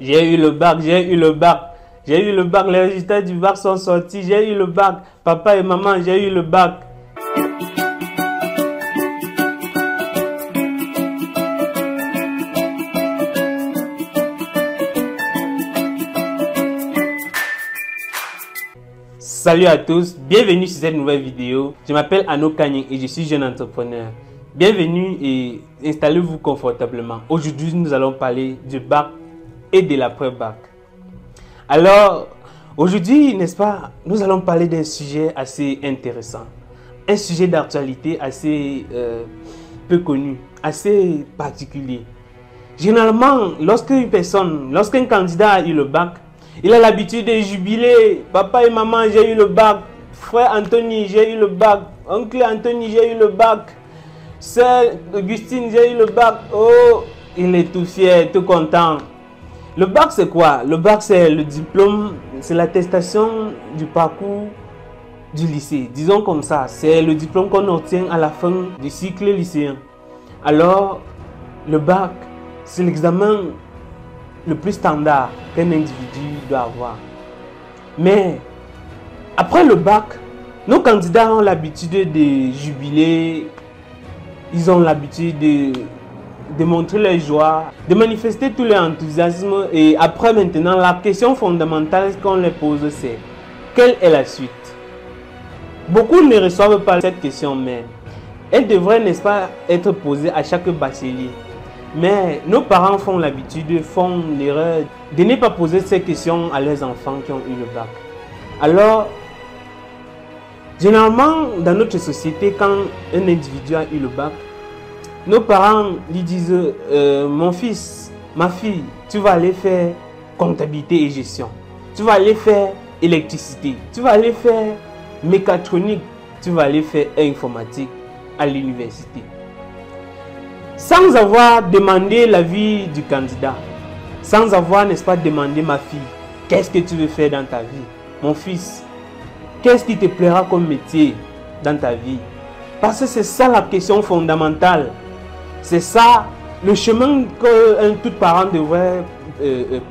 J'ai eu le bac, j'ai eu le bac. J'ai eu le bac, les résultats du bac sont sortis. J'ai eu le bac. Papa et maman, j'ai eu le bac. Salut à tous, bienvenue sur cette nouvelle vidéo. Je m'appelle Anno Kanying et je suis jeune entrepreneur. Bienvenue et installez-vous confortablement. Aujourd'hui, nous allons parler du bac et de l'après-bac. Alors, aujourd'hui, n'est-ce pas, nous allons parler d'un sujet assez intéressant. Un sujet d'actualité assez peu connu, assez particulier. Généralement, lorsqu'un candidat a eu le bac, il a l'habitude de jubiler. Papa et maman, j'ai eu le bac. Frère Anthony, j'ai eu le bac. Oncle Anthony, j'ai eu le bac. Sœur Augustine, j'ai eu le bac. Oh, il est tout fier, tout content. Le bac, c'est quoi? Le bac, c'est le diplôme, c'est l'attestation du parcours du lycée. Disons comme ça, c'est le diplôme qu'on obtient à la fin du cycle lycéen. Alors, le bac, c'est l'examen le plus standard qu'un individu doit avoir. Mais après le bac, nos candidats ont l'habitude de jubiler, ils ont l'habitude de montrer leur joie, de manifester tout leur enthousiasme. Et après maintenant, la question fondamentale qu'on leur pose, c'est quelle est la suite? Beaucoup ne reçoivent pas cette question, mais elle devrait, n'est-ce pas, être posée à chaque bachelier. Mais nos parents font l'erreur de ne pas poser ces questions à leurs enfants qui ont eu le bac. Alors, généralement, dans notre société, quand un individu a eu le bac, nos parents lui disent mon fils, ma fille, tu vas aller faire comptabilité et gestion. Tu vas aller faire électricité. Tu vas aller faire mécatronique. Tu vas aller faire informatique à l'université. Sans avoir demandé l'avis du candidat, sans avoir, n'est-ce pas, demandé ma fille, qu'est-ce que tu veux faire dans ta vie? Mon fils, qu'est-ce qui te plaira comme métier dans ta vie? Parce que c'est ça la question fondamentale. C'est ça le chemin qu'un tout parent devrait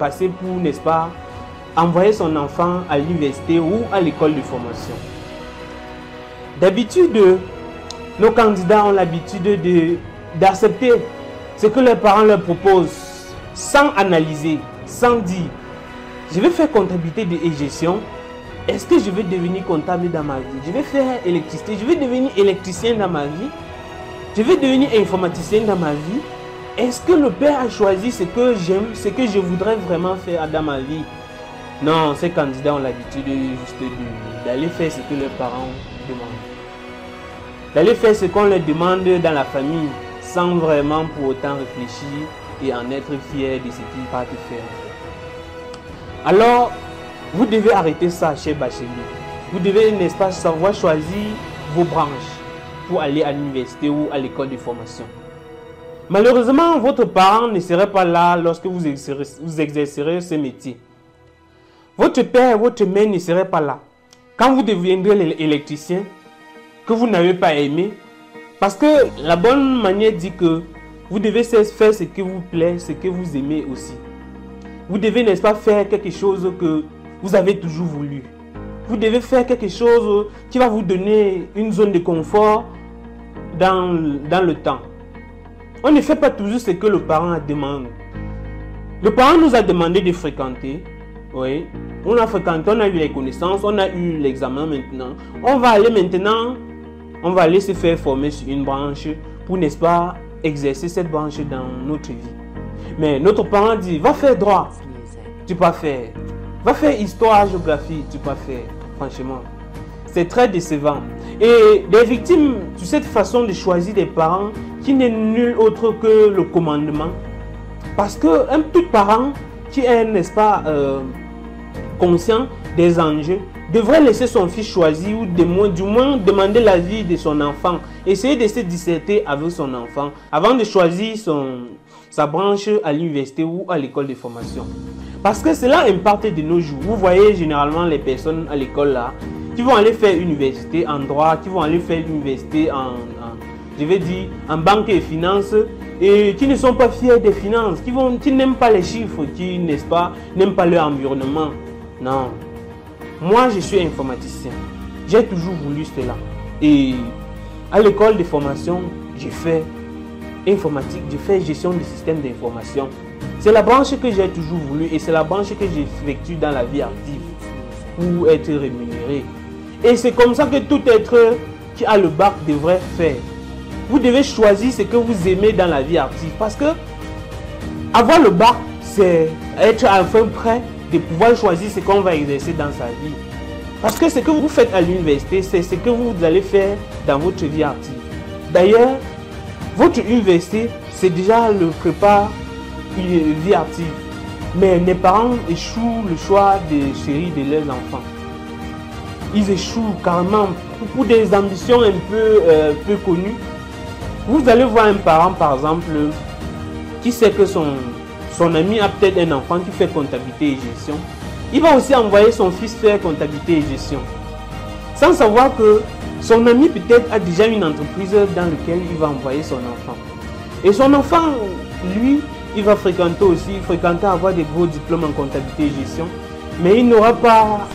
passer pour, n'est-ce pas, envoyer son enfant à l'université ou à l'école de formation. D'habitude, nos candidats ont l'habitude d'accepter ce que leurs parents leur proposent sans analyser, sans dire je vais faire comptabilité et gestion. Est-ce que je vais devenir comptable dans ma vie? Je vais faire électricité, je vais devenir électricien dans ma vie? Je vais devenir informaticien dans ma vie? Est-ce que le père a choisi ce que j'aime, ce que je voudrais vraiment faire dans ma vie? Non, ces candidats ont l'habitude juste d'aller faire ce que leurs parents demandent. D'aller faire ce qu'on leur demande dans la famille, sans vraiment pour autant réfléchir et en être fier de ce qu'ils partent faire. Alors, vous devez arrêter ça, chers bacheliers. Vous devez, n'est-ce pas, savoir choisir vos branches pour aller à l'université ou à l'école de formation. Malheureusement, votre parent ne serait pas là lorsque vous exercerez ce métier. Votre père, votre mère ne serait pas là. Quand vous deviendrez électricien, que vous n'avez pas aimé, parce que la bonne manière dit que vous devez faire ce qui vous plaît, ce que vous aimez aussi. Vous devez, n'est-ce pas, faire quelque chose que vous avez toujours voulu. Vous devez faire quelque chose qui va vous donner une zone de confort dans le temps. On ne fait pas toujours ce que le parent demande. Le parent nous a demandé de fréquenter. Oui. On a fréquenté, on a eu les connaissances, on a eu l'examen maintenant. On va aller se faire former sur une branche pour, n'est-ce pas, exercer cette branche dans notre vie. Mais notre parent dit, va faire droit, tu peux faire. Va faire histoire, géographie, tu peux faire. Franchement, c'est très décevant. Et les victimes de cette façon de choisir des parents qui n'est nul autre que le commandement. Parce qu'un tout parent qui est, n'est-ce pas, conscient des enjeux, devrait laisser son fils choisir ou du moins demander l'avis de son enfant. Essayer de se disserter avec son enfant avant de choisir sa branche à l'université ou à l'école de formation. Parce que cela impacte de nos jours. Vous voyez généralement les personnes à l'école là qui vont aller faire université en droit, qui vont aller faire l'université en banque et finance, et qui ne sont pas fiers des finances, qui n'aiment pas les chiffres, qui, n'est-ce pas, n'aiment pas leur environnement. Non. Moi, je suis informaticien. J'ai toujours voulu cela. Et à l'école de formation, j'ai fait informatique, j'ai fait gestion des systèmes d'information. C'est la branche que j'ai toujours voulu et c'est la branche que j'effectue dans la vie active pour être rémunéré. Et c'est comme ça que tout être qui a le bac devrait faire. Vous devez choisir ce que vous aimez dans la vie active parce que avoir le bac, c'est être enfin prêt de pouvoir choisir ce qu'on va exercer dans sa vie. Parce que ce que vous faites à l'université, c'est ce que vous allez faire dans votre vie active. D'ailleurs, votre université, c'est déjà le prépa une vie active. Mais les parents échouent le choix de chérir de leurs enfants. Ils échouent carrément pour des ambitions un peu connues. Vous allez voir un parent, par exemple, qui sait que son ami a peut-être un enfant qui fait comptabilité et gestion. Il va aussi envoyer son fils faire comptabilité et gestion. Sans savoir que son ami peut-être a déjà une entreprise dans laquelle il va envoyer son enfant. Et son enfant, lui, il va fréquenter avoir des gros diplômes en comptabilité et gestion. Mais il n'aura pas,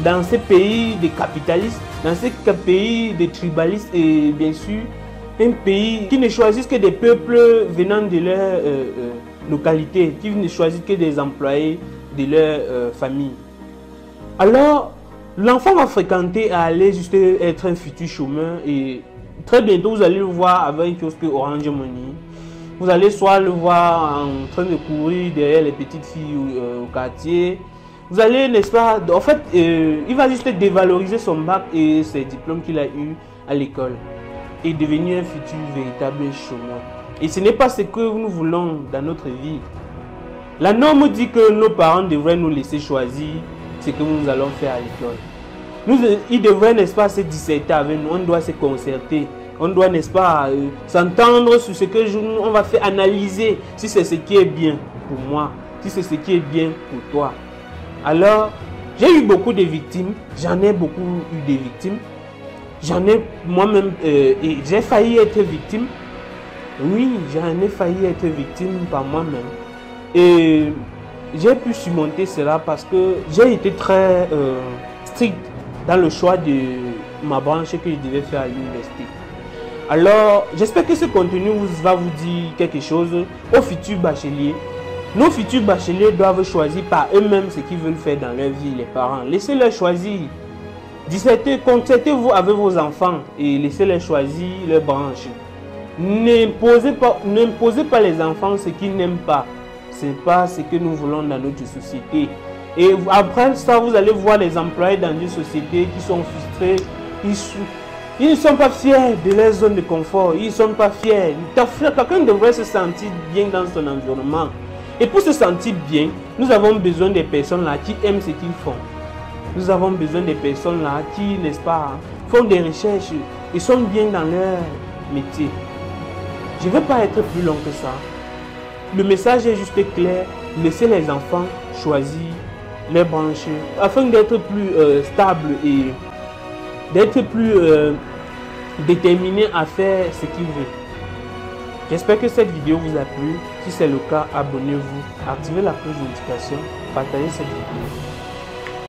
dans ces pays de capitalistes, dans ces pays de tribalistes et bien sûr, un pays qui ne choisissent que des peuples venant de leur localité, qui ne choisissent que des employés de leur famille. Alors, l'enfant va fréquenter à aller juste être un futur chômeur et très bientôt vous allez le voir avec un kiosque Orange Money. Vous allez soit le voir en train de courir derrière les petites filles au quartier. Vous allez, n'est-ce pas, en fait, il va juste dévaloriser son bac et ses diplômes qu'il a eu à l'école et devenir un futur véritable chômeur. Et ce n'est pas ce que nous voulons dans notre vie. La norme dit que nos parents devraient nous laisser choisir ce que nous allons faire à l'école. Ils devraient, n'est-ce pas, se disserter avec nous, on doit se concerter. On doit, n'est-ce pas, s'entendre sur ce que on va faire, analyser si c'est ce qui est bien pour moi, si c'est ce qui est bien pour toi. Alors, j'ai eu beaucoup de victimes, j'en ai beaucoup eu des victimes. J'en ai moi-même, j'ai failli être victime. Oui, j'en ai failli être victime par moi-même. Et j'ai pu surmonter cela parce que j'ai été très strict dans le choix de ma branche que je devais faire à l'université. Alors, j'espère que ce contenu va vous dire quelque chose aux futurs bacheliers. Nos futurs bacheliers doivent choisir par eux-mêmes ce qu'ils veulent faire dans leur vie, les parents. Laissez-les choisir. Concertez-vous avec vos enfants et laissez-les choisir leur branche. N'imposez pas les enfants ce qu'ils n'aiment pas. Ce n'est pas ce que nous voulons dans notre société. Et après ça, vous allez voir les employés dans une société qui sont frustrés. Ils ne sont pas fiers de leur zone de confort. Ils ne sont pas fiers. Quelqu'un devrait se sentir bien dans son environnement. Et pour se sentir bien, nous avons besoin des personnes là qui aiment ce qu'ils font. Nous avons besoin des personnes là qui, n'est-ce pas, font des recherches et sont bien dans leur métier. Je ne vais pas être plus long que ça. Le message est juste clair. Laissez les enfants choisir les branches afin d'être plus stable et d'être plus déterminé à faire ce qu'ils veulent. J'espère que cette vidéo vous a plu. Si c'est le cas, abonnez-vous, activez la cloche de notification, partagez cette vidéo.